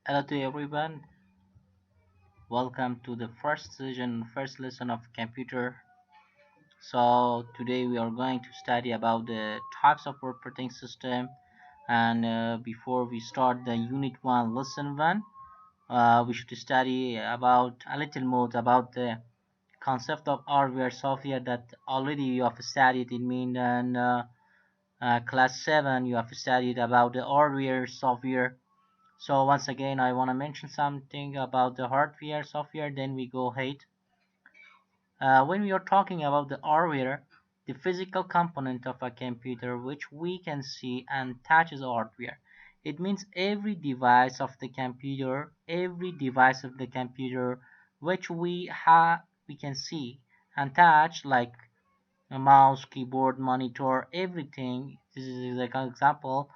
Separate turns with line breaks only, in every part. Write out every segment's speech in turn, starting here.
Hello to everyone. Welcome to the first lesson of computer. So today we are going to study about the types of operating system. And before we start the unit one, lesson one, we should study about a little more about the concept of hardware software that already you have studied in mean and class 7 you have studied about the hardware software. So once again, I want to mention something about the hardware software, then we go ahead. When we are talking about the hardware, the physical component of a computer which we can see and touch is hardware. It means every device of the computer which we can see and touch, like a mouse, keyboard, monitor, everything. This is like an example.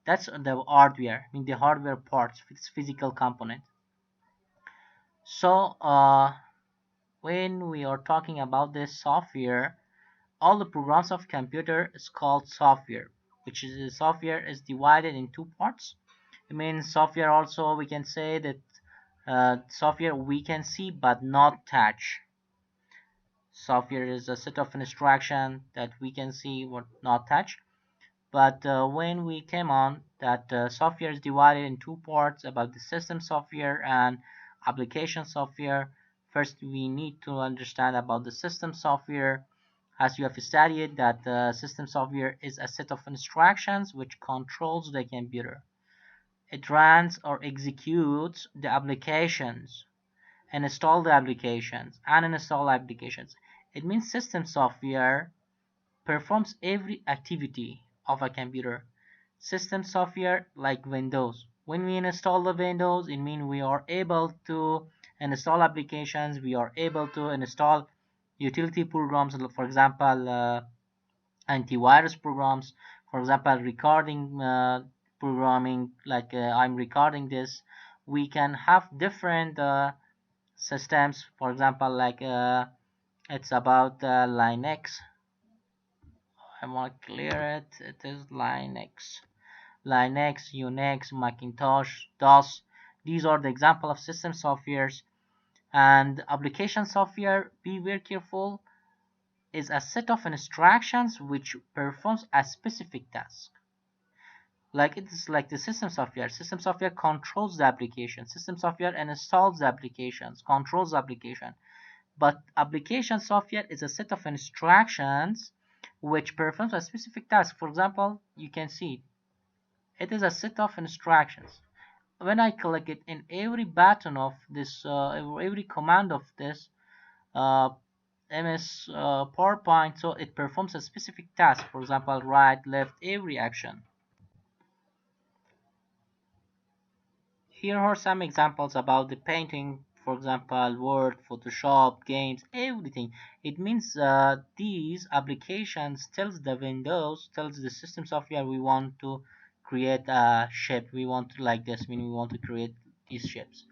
That's the hardware, I mean the hardware parts, its physical component. So when we are talking about this software, all the programs of computer is called software, which is the software is divided in two parts. I mean software also we can say that software we can see but not touch. Software is a set of instructions that we can see but not touch. But when we came on that software is divided in two parts about the system software and application software. First, we need to understand about the system software. As you have studied that the system software is a set of instructions which controls the computer. It runs or executes the applications and install the applications and uninstall applications. It means system software performs every activity of a computer. System software like Windows. When we install the Windows, it means we are able to install applications, we are able to install utility programs, for example, antivirus programs, for example, recording programming, like I'm recording this. We can have different systems, for example, like it's about Linux. I want to clear it. It is Linux. Linux, Unix, Macintosh, DOS. These are the example of system softwares. And application software, be very careful, is a set of instructions which performs a specific task. Like it is like the system software. System software controls the application. System software installs the applications, controls the application. But application software is a set of instructions which performs a specific task. For example, you can see it is a set of instructions. When I click it in every button of this, every command of this uh, MS PowerPoint, so it performs a specific task. For example, right, left, every action. Here are some examples about the painting. For example, Word, Photoshop, games, everything. It means these applications tells the system software we want to create a shape. We want to like this, meaning we want to create these shapes.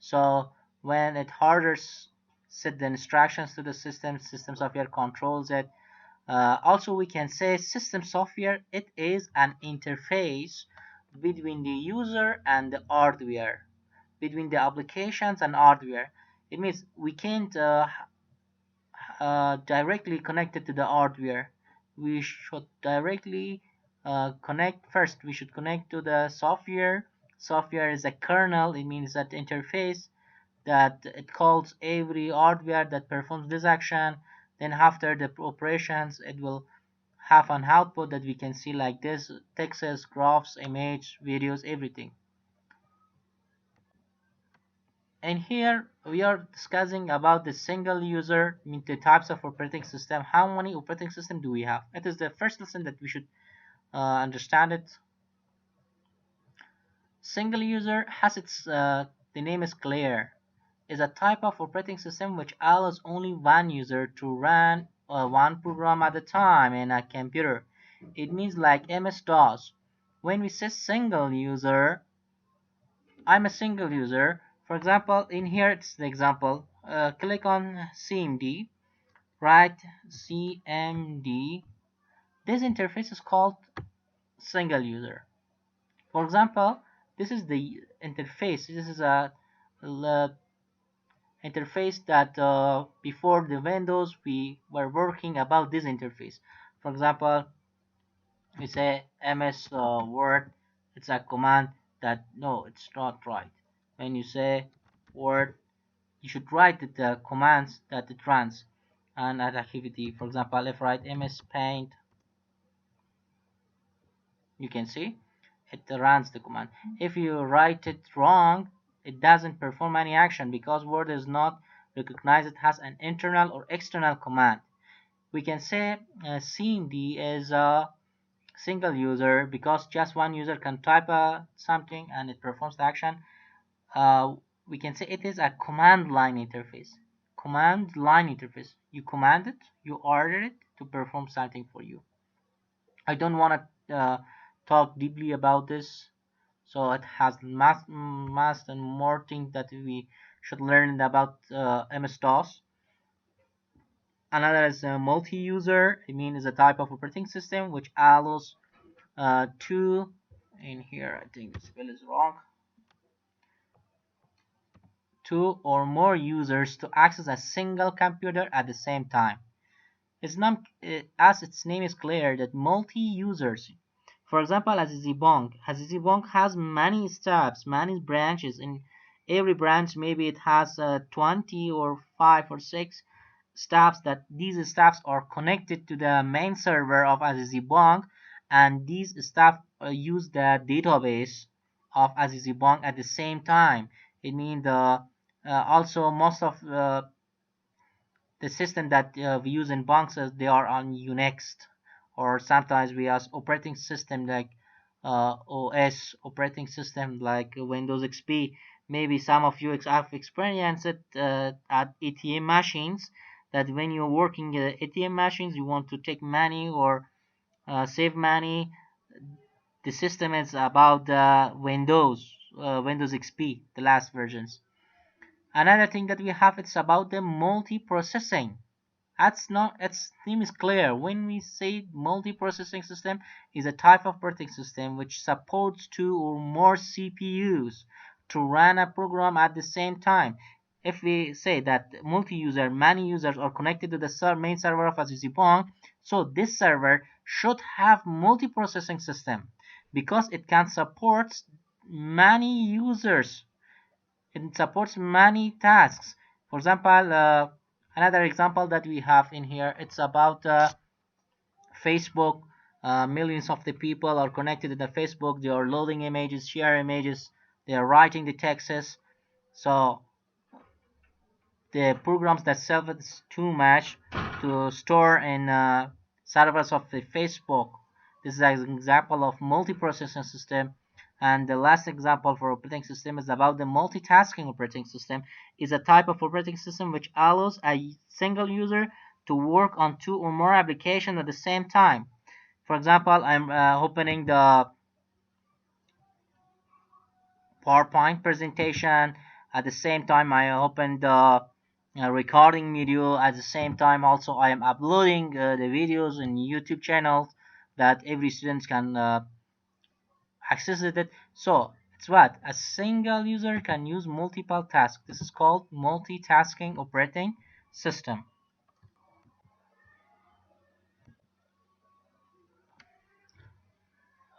So when it orders set the instructions to the system software controls it. Also, we can say system software, it is an interface between the user and the hardware, between the applications and hardware. It means we can't directly connect it to the hardware. We should directly connect first. We should connect to the software. Software is a kernel. It means that interface that it calls every hardware that performs this action. Then after the operations, it will have an output that we can see like this: texts, graphs, image, videos, everything. And here we are discussing about the single user, I mean the types of operating system. How many operating system do we have? It is the first lesson that we should understand it. Single user has the name is clear, is a type of operating system which allows only one user to run one program at a time in a computer. It means like MS-DOS. When we say single user, I'm a single user. For example, in here it's the example. Click on CMD, write CMD. This interface is called single user. For example, This is the interface. This is a interface that before the Windows we were working about this interface. For example, we say ms word, it's a command that no, it's not right. When you say word, you should write the commands that it runs and at activity. For example, if I write ms paint, you can see it runs the command. If you write it wrong, it doesn't perform any action because word is not recognized it has an internal or external command. We can say cmd is a single user because just one user can type something and it performs the action. uh, we can say it is a command line interface. Command line interface, you command it, you order it to perform something for you. I don't want to talk deeply about this, so it has mass and more things that we should learn about MS-DOS. Another is multi-user. I mean, is a type of operating system which allows two. In here, I think the spell is wrong. Two or more users to access a single computer at the same time. It's not, as its name is clear, that multi-users. For example, Azizibong has many steps, many branches. In every branch, maybe it has 20 or 5 or 6 steps. That these steps are connected to the main server of Azizibong, and these steps use the database of Azizibong at the same time. It means also most of the system that we use in banks, they are on Unix, or sometimes we use operating system like OS operating system like Windows XP. Maybe some of you have experienced it at ATM machines, that when you're working at ATM machines, you want to take money or save money. The system is about the Windows XP, the last versions. Another thing that we have, it's about the multi-processing. That's not, its name is clear. When we say multi-processing system is a type of operating system which supports two or more CPUs to run a program at the same time. If we say that multi-user, many users are connected to the main server of Azizipong, so this server should have multi-processing system because it can support many users. It supports many tasks. For example, another example that we have in here, it's about Facebook. Millions of the people are connected to the Facebook. They are loading images, share images. They are writing the texts. So the programs that serve us too much to store in servers of the Facebook. This is an example of multiprocessing system. And the last example for operating system is about the multitasking operating system. Is a type of operating system which allows a single user to work on two or more applications at the same time. For example, I'm opening the PowerPoint presentation. At the same time, I open the recording video. At the same time, also I am uploading the videos in YouTube channels that every student can access it. So it's what a single user can use multiple tasks. This is called multitasking operating system.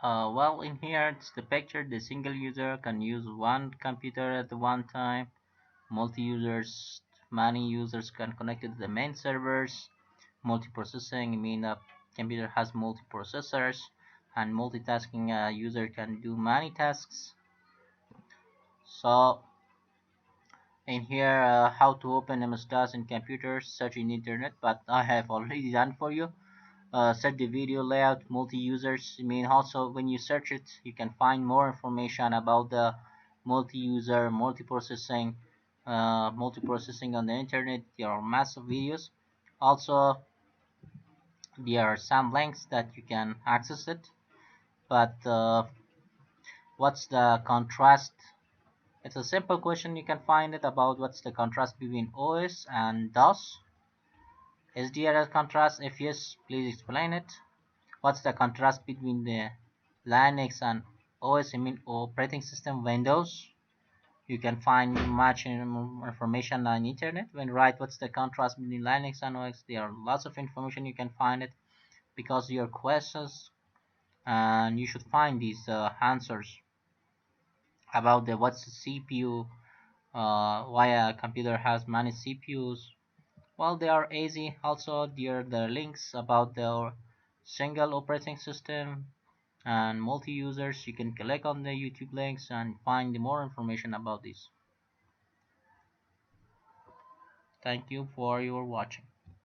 Well, in here it's the picture. The single user can use one computer at one time. Multi-users, many users can connect to the main servers. Multiprocessing, I mean a computer has multiprocessors, and multitasking, a user can do many tasks. So in here, how to open MS-DOS in computers, search in internet, but I have already done for you. Set the video layout, multi-users. I mean, also when you search it, you can find more information about the multi-user, multiprocessing on the internet. There are massive videos. Also, there are some links that you can access it. But what's the contrast? It's a simple question. You can find it about what's the contrast between OS and DOS. Is there a contrast? If yes, please explain it. What's the contrast between the Linux and OS, I mean operating system Windows. You can find much information on internet. When write what's the contrast between Linux and OS, there are lots of information you can find it because your questions, and you should find these answers about the what's the CPU, why a computer has many CPUs. Well, they are easy. Also, there are the links about the single operating system and multi-users. You can click on the YouTube links and find more information about this. Thank you for your watching.